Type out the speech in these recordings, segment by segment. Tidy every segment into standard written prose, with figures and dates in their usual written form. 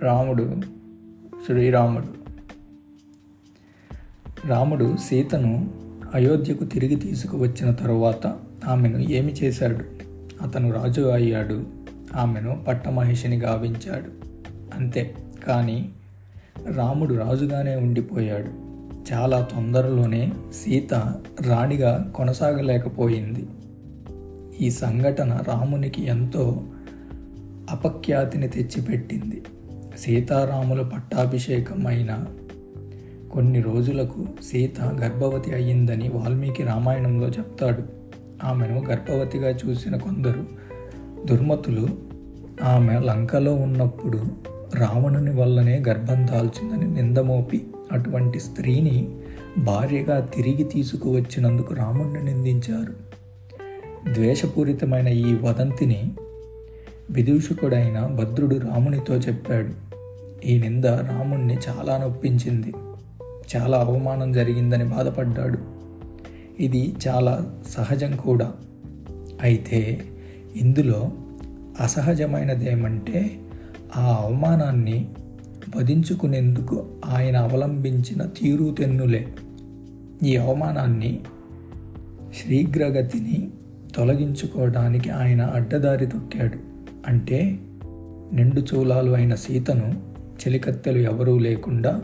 రాముడు శ్రీరాముడు. రాముడు సీతను అయోధ్యకు తిరిగి తీసుకువచ్చిన తరువాత ఆమెను ఏమి చేశాడు? అతను రాజు అయ్యాడు, ఆమెను పట్టమహిషిని గావించాడు. అంతే. కానీ రాముడు రాజుగానే ఉండిపోయాడు. చాలా తొందరలోనే సీత రాణిగా కొనసాగలేకపోయింది. ఈ సంఘటన రామునికి ఎంతో అపఖ్యాతిని తెచ్చిపెట్టింది. సీతారాముల పట్టాభిషేకం అయిన కొన్ని రోజులకు సీత గర్భవతి అయ్యిందని వాల్మీకి రామాయణంలో చెప్తాడు. ఆమెను గర్భవతిగా చూసిన కొందరు దుర్మతులు ఆమె లంకలో ఉన్నప్పుడు రావణుని వల్లనే గర్భం దాల్చిందని నిందమోపి అటువంటి స్త్రీని భార్యగా తిరిగి తీసుకువచ్చినందుకు రాముణ్ణి నిందించారు. ద్వేషపూరితమైన ఈ వదంతిని విదూషకుడైన భద్రుడు రామునితో చెప్పాడు. ఈ నింద రాముణ్ణి చాలా నొప్పించింది. చాలా అవమానం జరిగిందని బాధపడ్డాడు. ఇది చాలా సహజం కూడా. అయితే ఇందులో అసహజమైనదేమంటే ఆ అవమానాన్ని వధించుకునేందుకు ఆయన అవలంబించిన తీరుతెన్నులే. ఈ అవమానాన్ని శీఘ్రగతిని తొలగించుకోవడానికి ఆయన అడ్డదారి తొక్కాడు. అంటే నిండు చూలాలు అయిన సీతను చెలికత్తెలు ఎవరూ లేకుండా,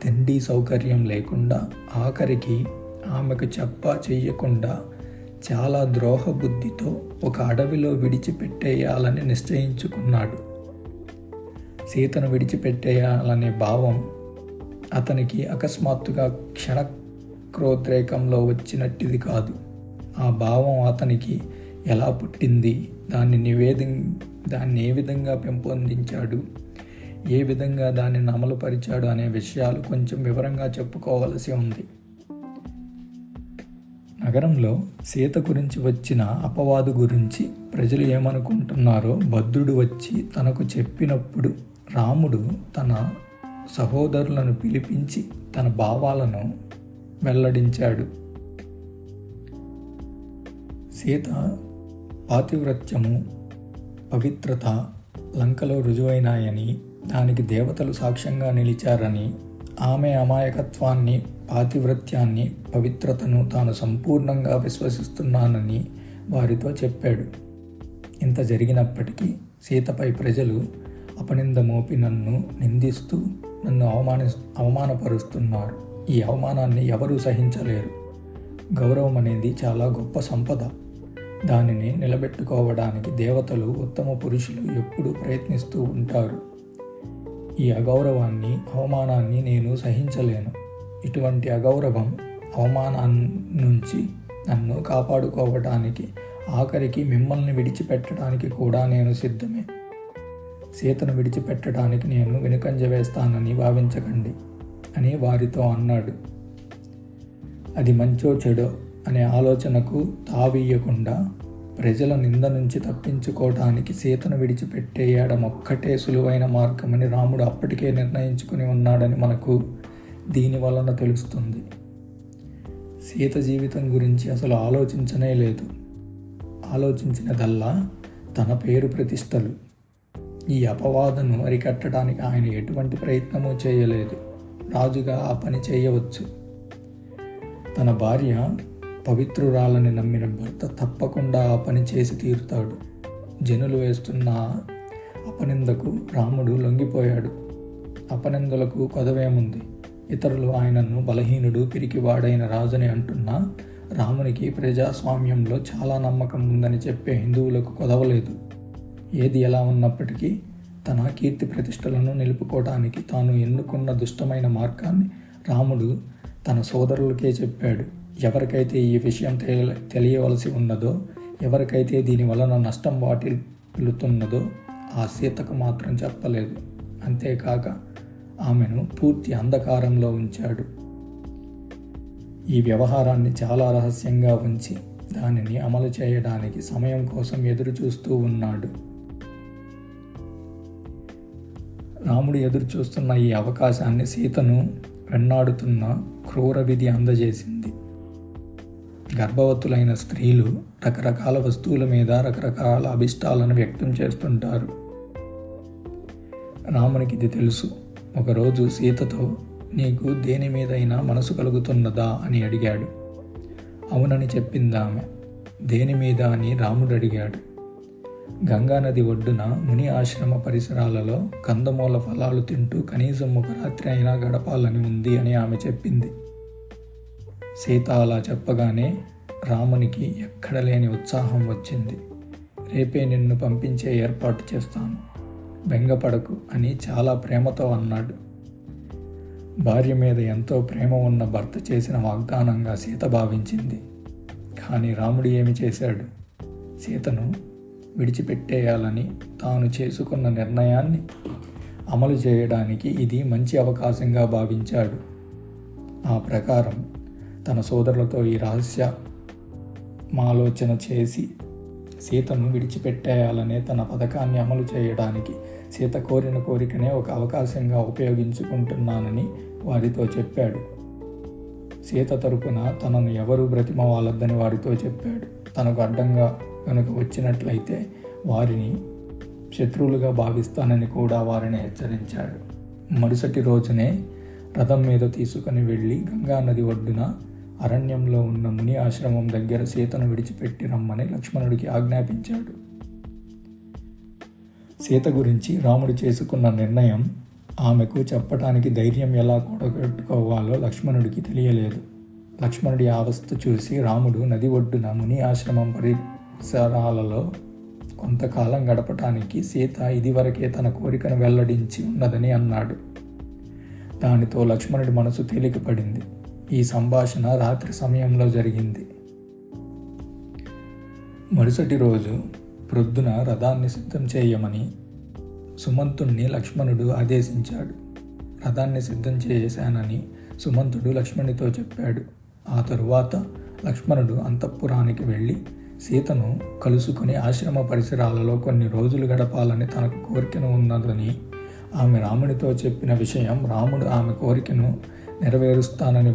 తిండి సౌకర్యం లేకుండా, ఆఖరికి ఆమెకు చెప్పా చెయ్యకుండా చాలా ద్రోహబుద్ధితో ఒక అడవిలో విడిచిపెట్టేయాలని నిశ్చయించుకున్నాడు. సీతను విడిచిపెట్టేయాలనే భావం అతనికి అకస్మాత్తుగా క్షణక్రోద్రేకంలో వచ్చినట్టిది కాదు. ఆ భావం అతనికి ఎలా పుట్టింది, దాన్ని ఏ విధంగా పెంపొందించాడు, ఏ విధంగా దానిని అమలుపరిచాడు అనే విషయాలు కొంచెం వివరంగా చెప్పుకోవలసి ఉంది. నగరంలో సీత గురించి వచ్చిన అపవాదు గురించి ప్రజలు ఏమనుకుంటున్నారో భద్రుడు వచ్చి తనకు చెప్పినప్పుడు రాముడు తన సహోదరులను పిలిపించి తన భావాలను వెల్లడించాడు. సీత పాతివ్రత్యము, పవిత్రత లంకలో రుజువైనాయని, దానికి దేవతలు సాక్ష్యంగా నిలిచారని, ఆమె అమాయకత్వాన్ని, పాతివ్రత్యాన్ని, పవిత్రతను తాను సంపూర్ణంగా విశ్వసిస్తున్నానని వారితో చెప్పాడు. ఇంత జరిగినప్పటికీ సీతపై ప్రజలు అపనింద మోపి నన్ను నిందిస్తూ నన్ను అవమానపరుస్తున్నారు. ఈ అవమానాన్ని ఎవరూ సహించలేరు. గౌరవం అనేది చాలా గొప్ప సంపద. దానిని నిలబెట్టుకోవడానికి దేవతలు, ఉత్తమ పురుషులు ఎప్పుడూ ప్రయత్నిస్తూ ఉంటారు. ఈ అగౌరవాన్ని, అవమానాన్ని నేను సహించలేను. ఇటువంటి అగౌరవం, అవమానాన్ని నుంచి నన్ను కాపాడుకోవడానికి, ఆఖరికి మిమ్మల్ని విడిచిపెట్టడానికి కూడా నేను సిద్ధమే. సీతను విడిచిపెట్టడానికి నేను వెనుకంజ వేస్తానని భావించకండి అని వారితో అన్నాడు. అది మంచో చెడో అనే ఆలోచనకు తావీయకుండా ప్రజల నింద నుంచి తప్పించుకోవడానికి సీతను విడిచిపెట్టేయడం ఒక్కటే సులువైన మార్గమని రాముడు అప్పటికే నిర్ణయించుకుని ఉన్నాడని మనకు దీని వలన తెలుస్తుంది. సీత జీవితం గురించి అసలు ఆలోచించనే లేదు. ఆలోచించినదల్లా తన పేరు ప్రతిష్టలు. ఈ అపవాదను అరికట్టడానికి ఆయన ఎటువంటి ప్రయత్నమూ చేయలేదు. రాజుగా ఆ పని చేయవచ్చు. తన భార్య పవిత్రురాలని నమ్మిన భర్త తప్పకుండా ఆ పని చేసి తీరుతాడు. జనులు వేస్తున్న అపనిందకు రాముడు లొంగిపోయాడు. అపనిందలకు కొదవేముంది? ఇతరులు ఆయనను బలహీనుడు, పిరికివాడైన రాజుని అంటున్నా రామునికి ప్రజాస్వామ్యంలో చాలా నమ్మకం ఉందని చెప్పే హిందువులకు కొదవలేదు. ఏది ఎలా ఉన్నప్పటికీ తన కీర్తి ప్రతిష్టలను నిలుపుకోవడానికి తాను ఎన్నుకున్న దుష్టమైన మార్గాన్ని రాముడు తన సోదరులకే చెప్పాడు. ఎవరికైతే ఈ విషయం తెలియవలసి ఉన్నదో, ఎవరికైతే దీని వలన నష్టం వాటిల్లుతున్నదో ఆ సీతకు మాత్రం చెప్పలేదు. అంతేకాక ఆమెను పూర్తి అంధకారంలో ఉంచాడు. ఈ వ్యవహారాన్ని చాలా రహస్యంగా ఉంచి దానిని అమలు చేయడానికి సమయం కోసం ఎదురు చూస్తూ ఉన్నాడు. రాముడు ఎదురు చూస్తున్న ఈ అవకాశాన్ని సీతను వెన్నాడుతున్న క్రూర విధి అందజేసింది. గర్భవతులైన స్త్రీలు రకరకాల వస్తువుల మీద రకరకాల అభిష్టాలను వ్యక్తం చేస్తుంటారు. రామునికి ఇది తెలుసు. ఒకరోజు సీతతో, నీకు దేని మీదైనా మనసు కలుగుతున్నదా అని అడిగాడు. అవునని చెప్పింది ఆమె. దేని మీద అని రాముడు అడిగాడు. గంగానది ఒడ్డున ముని ఆశ్రమ పరిసరాలలో కందమూల ఫలాలు తింటూ కనీసం ఒక రాత్రి అయినా గడపాలని ఉంది అని ఆమె చెప్పింది. సీత అలా చెప్పగానే రామునికి ఎక్కడ లేని ఉత్సాహం వచ్చింది. రేపే నిన్ను పంపించే ఏర్పాటు చేస్తాను, బెంగపడకు అని చాలా ప్రేమతో అన్నాడు. భార్య మీద ఎంతో ప్రేమ ఉన్న భర్త చేసిన వాగ్దానంగా సీత భావించింది. కానీ రాముడు ఏమి చేశాడు? సీతను విడిచిపెట్టేయాలని తాను చేసుకున్న నిర్ణయాన్ని అమలు చేయడానికి ఇది మంచి అవకాశంగా భావించాడు. ఆ ప్రకారం తన సోదరులతో ఈ ఆలోచన చేసి సీతను విడిచిపెట్టేయాలనే తన పథకాన్ని అమలు చేయడానికి సీత కోరిన కోరికనే ఒక అవకాశంగా ఉపయోగించుకుంటున్నానని వారితో చెప్పాడు. సీత తరపున తనను ఎవరూ బ్రతిమవాలొద్దని వారితో చెప్పాడు. తనకు అడ్డంగా కనుక వచ్చినట్లయితే వారిని శత్రువులుగా భావిస్తానని కూడా వారిని హెచ్చరించాడు. మరుసటి రోజునే రథం మీద తీసుకుని వెళ్ళి గంగానది ఒడ్డున అరణ్యంలో ఉన్న ముని ఆశ్రమం దగ్గర సీతను విడిచిపెట్టి రమ్మని లక్ష్మణుడికి ఆజ్ఞాపించాడు. సీత గురించి రాముడు చేసుకున్న నిర్ణయం ఆమెకు చెప్పటానికి ధైర్యం ఎలా కూడగట్టుకోవాలో లక్ష్మణుడికి తెలియలేదు. లక్ష్మణుడి అవస్థ చూసి రాముడు నది ఒడ్డున ముని ఆశ్రమం పరిసరాలలో కొంతకాలం గడపటానికి సీత ఇదివరకే తన కోరికను వెల్లడించి ఉన్నదని అన్నాడు. దానితో లక్ష్మణుడి మనసు తేలికపడింది. ఈ సంభాషణ రాత్రి సమయంలో జరిగింది. మరుసటి రోజు ప్రొద్దున రథాన్ని సిద్ధం చేయమని సుమంతుణ్ణి లక్ష్మణుడు ఆదేశించాడు. రథాన్ని సిద్ధం చేశానని సుమంతుడు లక్ష్మణుడితో చెప్పాడు. ఆ తరువాత లక్ష్మణుడు అంతఃపురానికి వెళ్ళి సీతను కలుసుకుని ఆశ్రమ పరిసరాలలో కొన్ని రోజులు గడపాలని తనకు కోరికను ఉన్నదని ఆమె రాముడితో చెప్పిన విషయం, రాముడు ఆమె కోరికను నెరవేరుస్తానని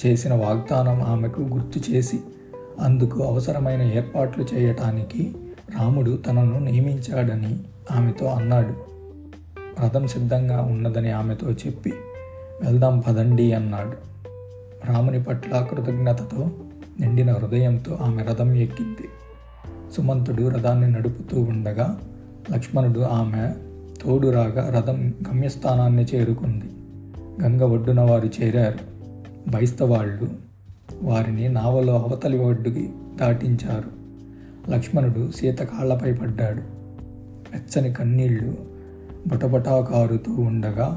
చేసిన వాగ్దానం ఆమెకు గుర్తు చేసి అందుకు అవసరమైన ఏర్పాట్లు చేయటానికి రాముడు తనను నియమించాడని ఆమెతో అన్నాడు. రథం సిద్ధంగా ఉన్నదని ఆమెతో చెప్పి వెళ్దాం పదండి అన్నాడు. రాముని పట్ల కృతజ్ఞతతో నిండిన హృదయంతో ఆమె రథం ఎక్కింది. సుమంతుడు రథాన్ని నడుపుతూ ఉండగా లక్ష్మణుడు ఆమె తోడురాగా రథం గమ్యస్థానాన్ని చేరుకుంది. గంగ ఒడ్డున వారు చేరారు. బైస్తవాళ్ళు వారిని నావలో అవతలి ఒడ్డుకి దాటించారు. లక్ష్మణుడు సీత కాళ్లపై పడ్డాడు. వెచ్చని కన్నీళ్లు బటబటా కారుతూ ఉండగా,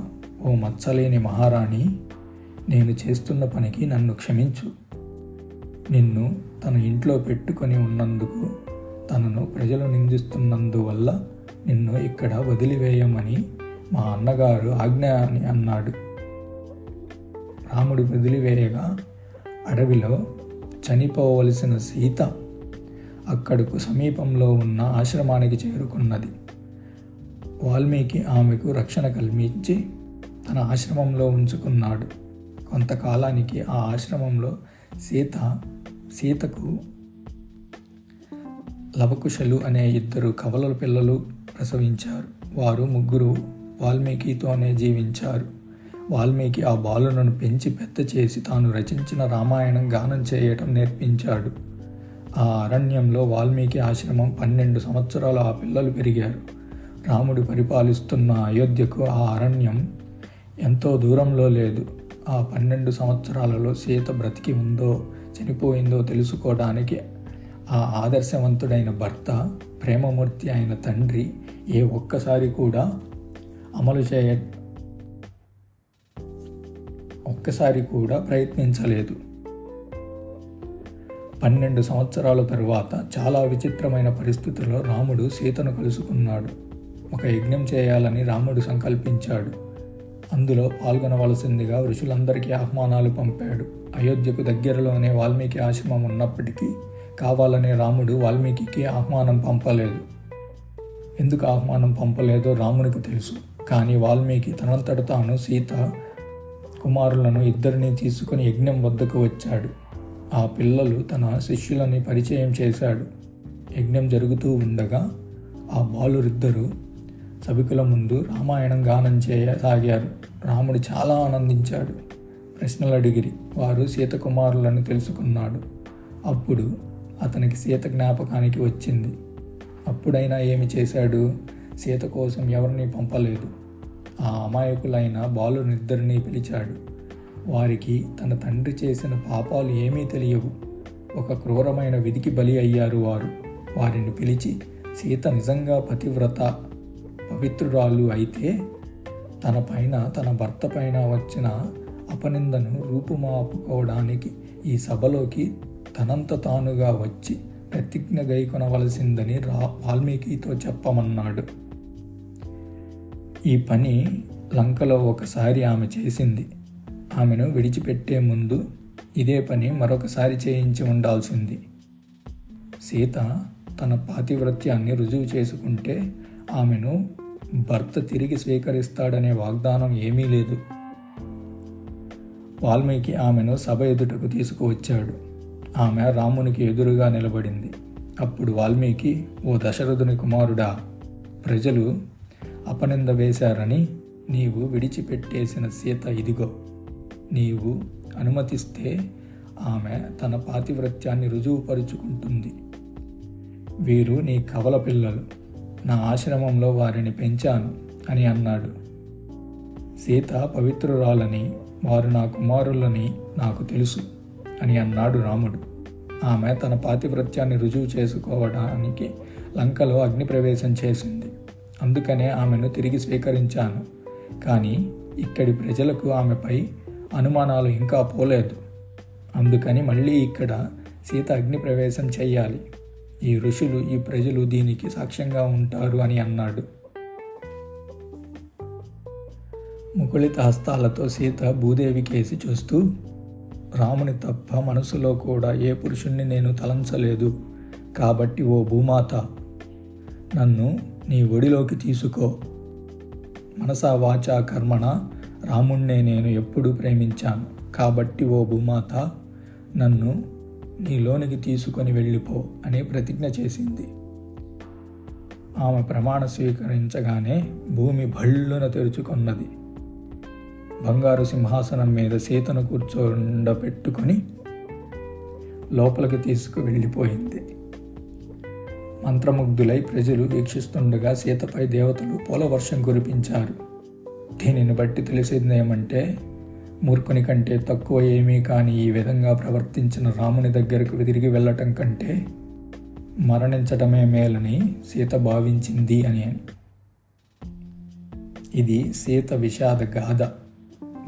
ఓ మచ్చలేని మహారాణి, నేను చేస్తున్న పనికి నన్ను క్షమించు. నిన్ను తన ఇంట్లో పెట్టుకొని ఉన్నందుకు, తనను ప్రజలు నిందిస్తున్నందువల్ల నిన్ను ఇక్కడ వదిలివేయమని మా అన్నగారు ఆజ్ఞ అని అన్నాడు. రాముడు వదిలివేయగా అడవిలో చనిపోవలసిన సీత అక్కడకు సమీపంలో ఉన్న ఆశ్రమానికి చేరుకున్నది. వాల్మీకి ఆమెకు రక్షణ కల్పించి తన ఆశ్రమంలో ఉంచుకున్నాడు. కొంతకాలానికి ఆ ఆశ్రమంలో సీతకు లవకుశలు అనే 2 కవలల పిల్లలు ప్రసవించారు. వారు ముగ్గురు వాల్మీకితోనే జీవించారు. వాల్మీకి ఆ బాలులను పెంచి పెద్ద చేసి తాను రచించిన రామాయణం గానం చేయటం నేర్పించాడు. ఆ అరణ్యంలో వాల్మీకి ఆశ్రమం 12 సంవత్సరాలు ఆ పిల్లలు పెరిగారు. రాముడు పరిపాలిస్తున్న అయోధ్యకు ఆ అరణ్యం ఎంతో దూరంలో లేదు. ఆ 12 సంవత్సరాలలో సీత బ్రతికి ఉందో చనిపోయిందో తెలుసుకోవడానికి ఆ ఆదర్శవంతుడైన భర్త, ప్రేమమూర్తి అయిన తండ్రి ఒక్కసారి కూడా ప్రయత్నించలేదు. 12 సంవత్సరాల తరువాత చాలా విచిత్రమైన పరిస్థితుల్లో రాముడు సీతను కలుసుకున్నాడు. ఒక యజ్ఞం చేయాలని రాముడు సంకల్పించాడు. అందులో పాల్గొనవలసిందిగా ఋషులందరికీ ఆహ్వానాలు పంపాడు. అయోధ్యకు దగ్గరలోనే వాల్మీకి ఆశ్రమం ఉన్నప్పటికీ కావాలనే రాముడు వాల్మీకి ఆహ్వానం పంపలేదు. ఎందుకు ఆహ్వానం పంపలేదో రామునికి తెలుసు. కానీ వాల్మీకి తనంతట తాను సీత కుమారులను 2 తీసుకుని యజ్ఞం వద్దకు వచ్చాడు. ఆ పిల్లలు తన శిష్యులని పరిచయం చేశాడు. యజ్ఞం జరుగుతూ ఉండగా ఆ బాలురిద్దరూ సభికుల ముందు రామాయణం గానం చేయసాగారు. రాముడు చాలా ఆనందించాడు. ప్రశ్నలు అడిగిరి. వారు సీత కుమారులను తెలుసుకున్నాడు. అప్పుడు అతనికి సీత జ్ఞాపకానికి వచ్చింది. అప్పుడైనా ఏమి చేశాడు? సీత కోసం ఎవరిని పంపలేదు. ఆ అమాయకులైన బాలునిద్దరినీ పిలిచాడు. వారికి తన తండ్రి చేసిన పాపాలు ఏమీ తెలియవు. ఒక క్రూరమైన విధికి బలి అయ్యారు వారు. వారిని పిలిచి, సీత నిజంగా పతివ్రత, పవిత్రురాలు అయితే తన పైన, తన భర్త పైన వచ్చిన అపనిందను రూపుమాపుకోవడానికి ఈ సభలోకి తనంత తానుగా వచ్చి ప్రతిజ్ఞ గైకొనవలసిందని వాల్మీకితో చెప్పమన్నాడు. ఈ పని లంకలో ఒకసారి ఆమె చేసింది. ఆమెను విడిచిపెట్టే ముందు ఇదే పని మరొకసారి చేయించి ఉండాల్సింది. సీత తన పాతివ్రత్యాన్ని రుజువు చేసుకుంటే ఆమెను భర్త తిరిగి స్వీకరిస్తాడనే వాగ్దానం ఏమీ లేదు. వాల్మీకి ఆమెను సభ ఎదుటకు తీసుకువచ్చాడు. ఆమె రామునికి ఎదురుగా నిలబడింది. అప్పుడు వాల్మీకి, ఓ దశరథుని కుమారుడా, ప్రజలు అపనింద వేశారని నీవు విడిచిపెట్టేసిన సీత ఇదిగో. నీవు అనుమతిస్తే ఆమె తన పాతివ్రత్యాన్ని రుజువుపరుచుకుంటుంది. వీరు నీ కవల పిల్లలు. నా ఆశ్రమంలో వారిని పెంచాను అని అన్నాడు. సీత పవిత్రురాలని, వారు నా కుమారులని నాకు తెలుసు అని అన్నాడు రాముడు. ఆమె తన పాతివ్రత్యాన్ని రుజువు చేసుకోవడానికి లంకలో అగ్నిప్రవేశం చేసింది. అందుకనే ఆమెను తిరిగి స్వీకరించాను. కానీ ఇక్కడి ప్రజలకు ఆమెపై అనుమానాలు ఇంకా పోలేదు. అందుకని మళ్ళీ ఇక్కడ సీత అగ్నిప్రవేశం చెయ్యాలి. ఈ ఋషులు, ఈ ప్రజలు దీనికి సాక్ష్యంగా ఉంటారు అని అన్నాడు. ముకుళిత హస్తాలతో సీత భూదేవి కేసి చూస్తూ, రాముని తప్ప మనసులో కూడా ఏ పురుషుణ్ణి నేను తలంచలేదు. కాబట్టి ఓ భూమాత, నన్ను నీ ఒడిలోకి తీసుకో. మనసా వాచా కర్మణ రాముణ్ణే నేను ఎప్పుడూ ప్రేమించాను. కాబట్టి ఓ భూమాత, నన్ను నీలోనికి తీసుకొని వెళ్ళిపో అని ప్రతిజ్ఞ చేసింది. ఆమె ప్రమాణ స్వీకరించగానే భూమి భళ్ళున తెరుచుకొన్నది. బంగారు సింహాసనం మీద సీతను కూర్చోండపెట్టుకొని లోపలికి తీసుకువెళ్ళిపోయింది. మంత్రముగ్ధులై ప్రజలు వీక్షిస్తుండగా సీతపై దేవతలు పూలవర్షం కురిపించారు. దీనిని బట్టి తెలిసిందేమంటే, మూర్ఖుని కంటే తక్కువ ఏమీ కాని ఈ విధంగా ప్రవర్తించిన రాముని దగ్గరకు తిరిగి వెళ్ళటం కంటే మరణించటమే మేలని సీత భావించింది అని. ఇది సీత విషాద గాథ.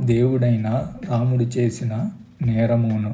దేవుడైన రాముడు చేసిన నేరమును